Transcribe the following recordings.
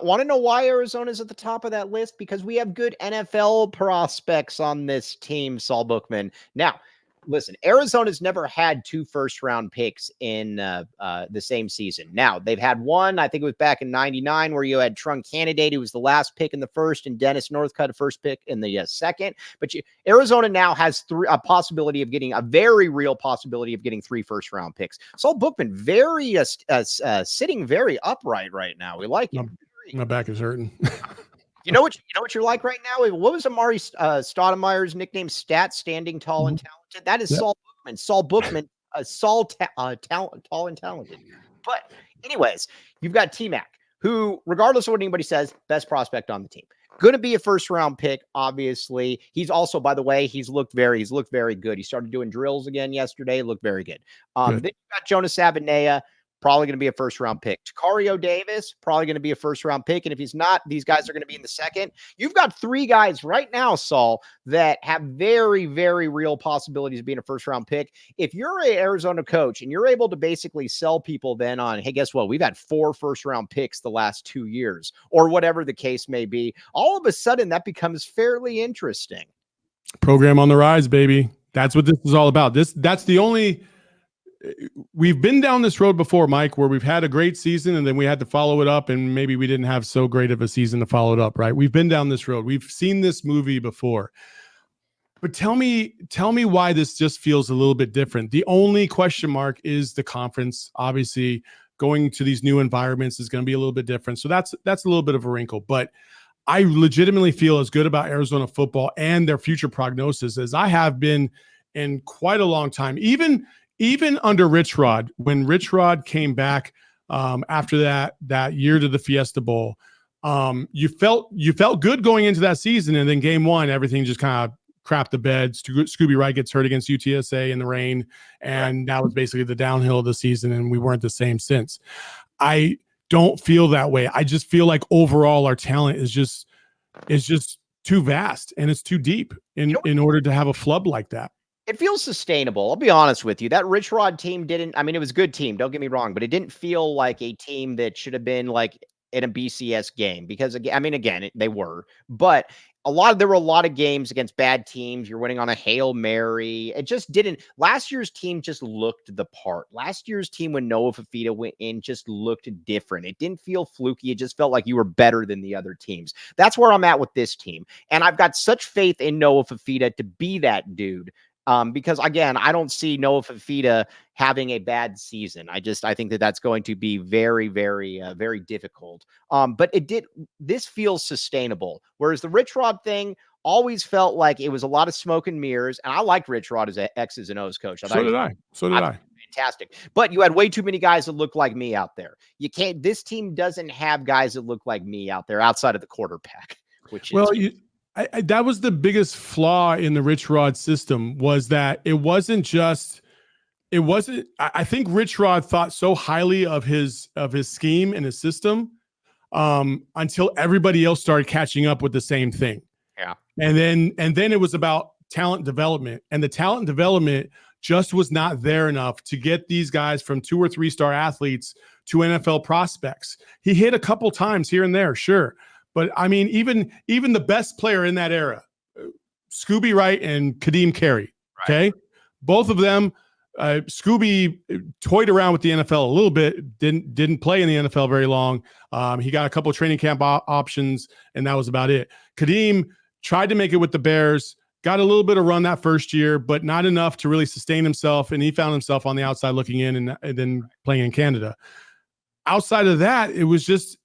Want to know why Arizona's at the top of that list? Because we have good NFL prospects on this team, Saul Bookman. Now, listen, Arizona's never had 2 first-round picks in the same season. Now, they've had one, I think it was back in 99, where you had Trunk Candidate, who was the last pick in the first, and Dennis Northcutt, a first pick in the second. But Arizona now has a very real possibility of getting 3 first-round picks. Saul Bookman, sitting very upright right now. We like him. My back is hurting. You know what you're like right now? What was Amari Stoudemire's nickname? Standing tall and talented. That is Saul Bookman. Saul Bookman, tall and talented. But anyways, you've got T-Mac, who, regardless of what anybody says, best prospect on the team. Going to be a first-round pick, obviously. He's also, by the way, he's looked very good. He started doing drills again yesterday. Looked very good. Then you've got Jonas Avenea, probably going to be a first-round pick. Tacario Davis, probably going to be a first-round pick. And if he's not, these guys are going to be in the second. You've got 3 guys right now, Saul, that have very, very real possibilities of being a first-round pick. If you're an Arizona coach and you're able to basically sell people then on, hey, guess what? We've had 4 first-round picks the last 2 years, or whatever the case may be, all of a sudden that becomes fairly interesting. Program on the rise, baby. That's what this is all about. That's the only... We've been down this road before, Mike, where we've had a great season and then we had to follow it up, and maybe we didn't have so great of a season to follow it up, right? We've been down this road. We've seen this movie before. But tell me why this just feels a little bit different. The only question mark is the conference. Obviously, going to these new environments is going to be a little bit different. So that's a little bit of a wrinkle. But I legitimately feel as good about Arizona football and their future prognosis as I have been in quite a long time. Even under Rich Rod, when Rich Rod came back after that year to the Fiesta Bowl, you felt good going into that season, and then game 1, everything just kind of crapped the bed. Scooby Wright gets hurt against UTSA in the rain, and that was basically the downhill of the season, and we weren't the same since. I don't feel that way. I just feel like overall our talent is just too vast and it's too deep in order to have a flub like that. It feels sustainable. I'll be honest with you. That Rich Rod team it was a good team. Don't get me wrong, but it didn't feel like a team that should have been like in a BCS game because, again, they were, but there were a lot of games against bad teams. You're winning on a Hail Mary. It just didn't. Last year's team just looked the part. Last year's team, when Noah Fafita went in, just looked different. It didn't feel fluky. It just felt like you were better than the other teams. That's where I'm at with this team. And I've got such faith in Noah Fafita to be that dude. Because again, I don't see Noah Fafita having a bad season. I think that's going to be very, very, very difficult. But this feels sustainable. Whereas the Rich Rod thing always felt like it was a lot of smoke and mirrors. And I liked Rich Rod as an X's and O's coach. So did I. Fantastic. But you had way too many guys that look like me out there. This team doesn't have guys that look like me out there outside of the quarterback, which is. That was the biggest flaw in the Rich Rod system, was that I think Rich Rod thought so highly of his scheme and his system until everybody else started catching up with the same thing. Yeah. And then it was about talent development, and the talent development just was not there enough to get these guys from 2 or 3 star athletes to NFL prospects. He hit a couple times here and there, sure. But I mean, even the best player in that era, Scooby Wright and Kadeem Carey, okay? Both of them, Scooby toyed around with the NFL a little bit, didn't play in the NFL very long. He got a couple of training camp options, and that was about it. Kadeem tried to make it with the Bears, got a little bit of run that first year, but not enough to really sustain himself, and he found himself on the outside looking in and then playing in Canada. Outside of that, it was just,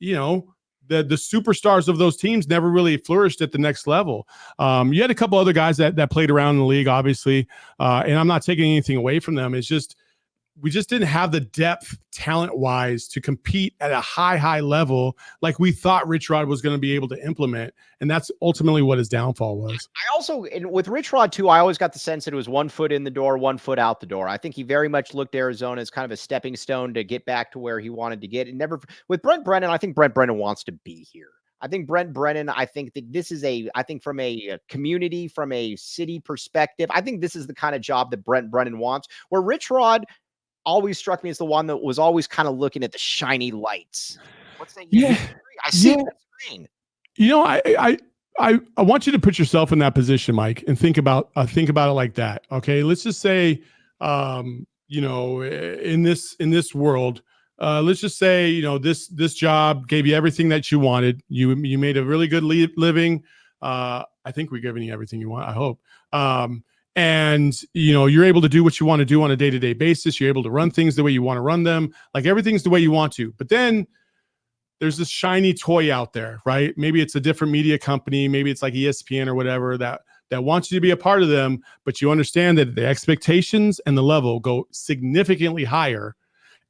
the superstars of those teams never really flourished at the next level. You had a couple other guys that played around in the league, obviously, and I'm not taking anything away from them. It's just we just didn't have the depth talent-wise to compete at a high level like we thought Rich Rod was going to be able to implement, and that's ultimately what his downfall was. I also, and with Rich Rod too, I always got the sense that it was 1 foot in the door, 1 foot out the door. I think he very much looked at Arizona as kind of a stepping stone to get back to where he wanted to get. And never with Brent Brennan, I think Brent Brennan wants to be here. I think Brent Brennan, I think that this is from a community, from a city perspective, I think this is the kind of job that Brent Brennan wants, where Rich Rod always struck me as the one that was always kind of looking at the shiny lights. What's that? Yeah. I see the screen. You know, I want you to put yourself in that position, Mike, and think about it like that. Okay, let's just say, you know, in this world, let's just say, you know, this job gave you everything that you wanted. You made a really good living. I think we're giving you everything you want. I hope. And you know, you're able to do what you want to do on a day-to-day basis. You're able to run things the way you want to run them. Like everything's the way you want to. But then there's this shiny toy out there, right? Maybe it's a different media company. Maybe it's like ESPN or whatever that wants you to be a part of them. But you understand that the expectations and the level go significantly higher.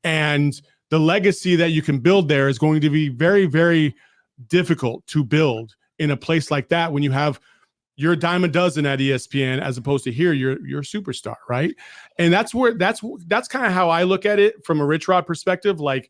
And the legacy that you can build there is going to be very, very difficult to build in a place like that when you have you're a dime a dozen at ESPN as opposed to here you're a superstar, right? And that's kind of how I look at it from a Rich Rod perspective. Like,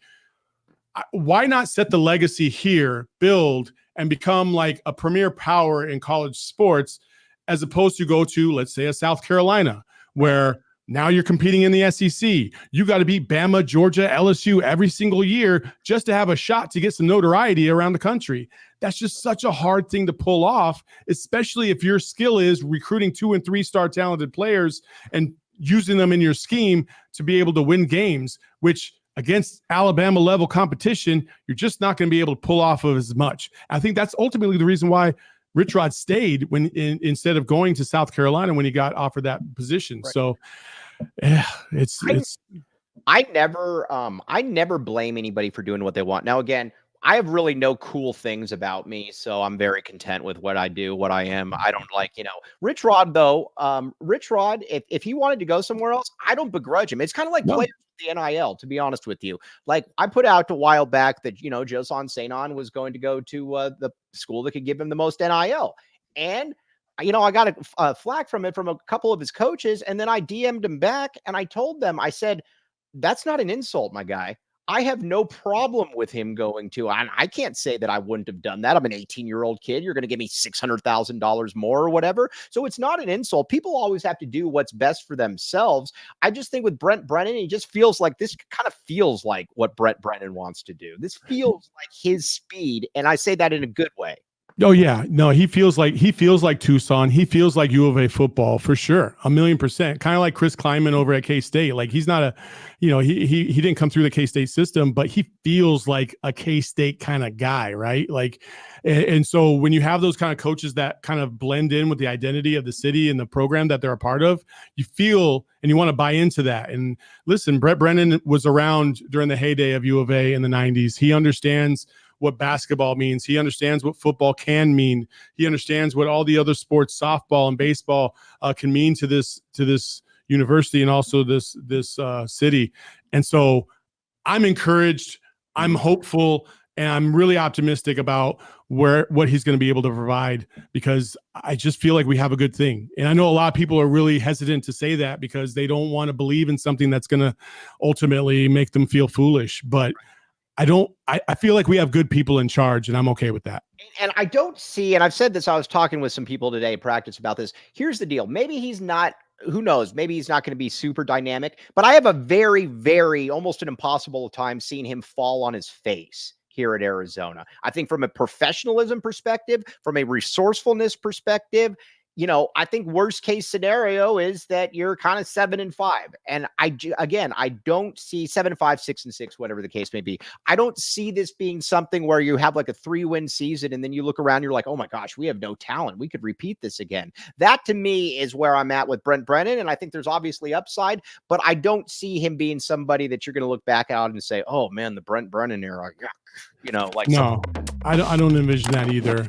why not set the legacy here, build, and become like a premier power in college sports, as opposed to go to, let's say, a South Carolina, where now you're competing in the SEC. You got to beat Bama, Georgia, LSU every single year just to have a shot to get some notoriety around the country. That's just such a hard thing to pull off, especially if your skill is recruiting 2- and 3-star talented players and using them in your scheme to be able to win games, which against Alabama level competition, you're just not going to be able to pull off of as much. I think that's ultimately the reason why Rich Rod stayed instead of going to South Carolina when he got offered that position. Right. So yeah, I never blame anybody for doing what they want. Now, again, I have really no cool things about me, so I'm very content with what I do, what I am. I don't like, you know, Rich Rod though. Rich Rod, if he wanted to go somewhere else, I don't begrudge him. It's kind of like players with the NIL, to be honest with you. Like I put out a while back that, you know, Josan St-On was going to go to the school that could give him the most NIL. And you know, I got a flack from it from a couple of his coaches, and then I DM'd him back and I told them, I said, that's not an insult, my guy. I have no problem with him going to, and I can't say that I wouldn't have done that. I'm an 18-year-old kid. You're going to give me $600,000 more or whatever. So it's not an insult. People always have to do what's best for themselves. I just think with Brent Brennan, he just feels like this kind of feels like what Brent Brennan wants to do. This feels like his speed. And I say that in a good way. Oh yeah, no, he feels like Tucson. He feels like U of A football for sure, 1,000,000%. Kind of like Chris Klieman over at K-State. Like he's not a, you know, he didn't come through the K-State system, but he feels like a K-State kind of guy, right? Like, and so when you have those kind of coaches that kind of blend in with the identity of the city and the program that they're a part of, you feel and you want to buy into that. And listen, Brent Brennan was around during the heyday of U of A in the 90s. He understands what basketball means. He understands what football can mean. He understands what all the other sports, softball and baseball, can mean to this university and also this city. And so I'm encouraged, I'm hopeful, and I'm really optimistic about what he's going to be able to provide, because I just feel like we have a good thing. And I know a lot of people are really hesitant to say that because they don't want to believe in something that's going to ultimately make them feel foolish. But I feel like we have good people in charge, and I'm okay with that. And I don't see, and I've said this, I was talking with some people today in practice about this. Here's the deal. Maybe he's not, who knows, maybe he's not going to be super dynamic, but I have a very, very, almost an impossible time seeing him fall on his face here at Arizona. I think from a professionalism perspective, from a resourcefulness perspective, you know, I think worst case scenario is that you're kind of 7-5. And I don't see 7-5, 6-6, whatever the case may be. I don't see this being something where you have like a 3-win season and then you look around, you're like, oh my gosh, we have no talent. We could repeat this again. That to me is where I'm at with Brent Brennan. And I think there's obviously upside, but I don't see him being somebody that you're going to look back out and say, oh man, the Brent Brennan era. You know, like no, I don't envision that either.